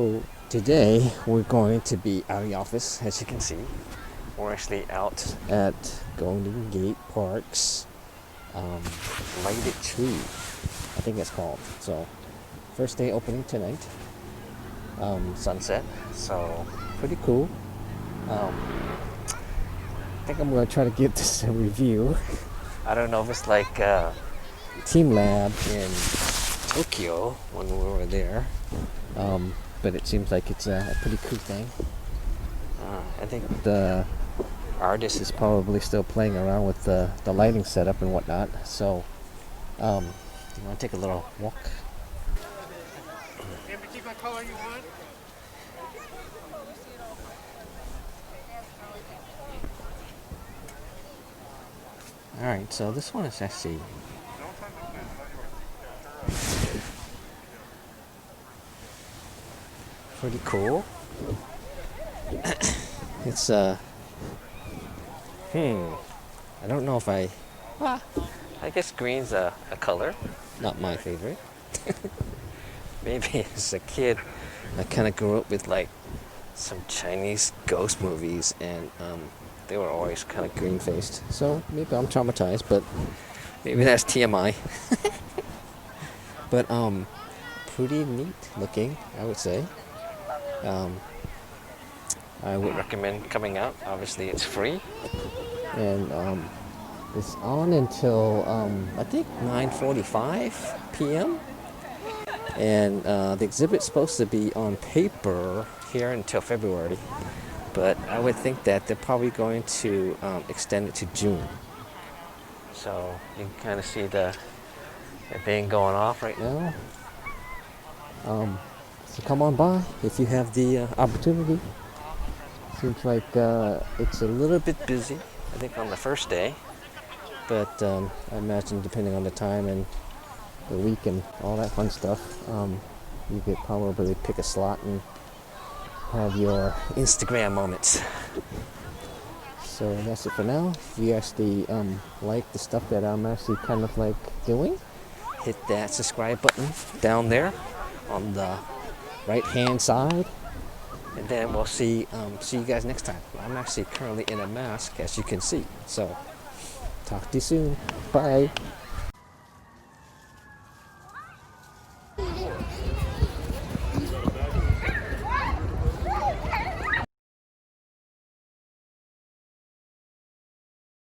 So today we're going to be out of the office, as you can see. We're actually out at Golden Gate Park's lighted tree, I think it's called. So first day opening tonight, sunset, so pretty cool. I think I'm going to try to give this a review. I don't know if it's like Team Lab in Tokyo when we were there. But it seems like it's a pretty cool thing. I think the artist is probably still playing around with the lighting setup and whatnot. So, you want to take a little walk? Alright, so this one is actually pretty cool. It's I don't know if I guess green's a color, not my favorite. Maybe as a kid I kind of grew up with like some Chinese ghost movies, and they were always kind of green faced, so maybe I'm traumatized, but maybe that's TMI. But pretty neat looking, I would say. I would recommend coming out. Obviously it's free, and it's on until I think 9:45 p.m. and the exhibit's supposed to be on paper here until February, but I would think that they're probably going to extend it to June. So you can kind of see the thing going off right now. So come on by if you have the opportunity. Seems like it's a little bit busy, I think, on the first day, but I imagine depending on the time and the week and all that fun stuff, you could probably pick a slot and have your Instagram moments. So that's it for now. If you actually like the stuff that I'm actually kind of like doing, hit that subscribe button down there on the right hand side, and then we'll see you guys next time. I'm actually currently in a mask, as you can see, so talk to you soon. Bye.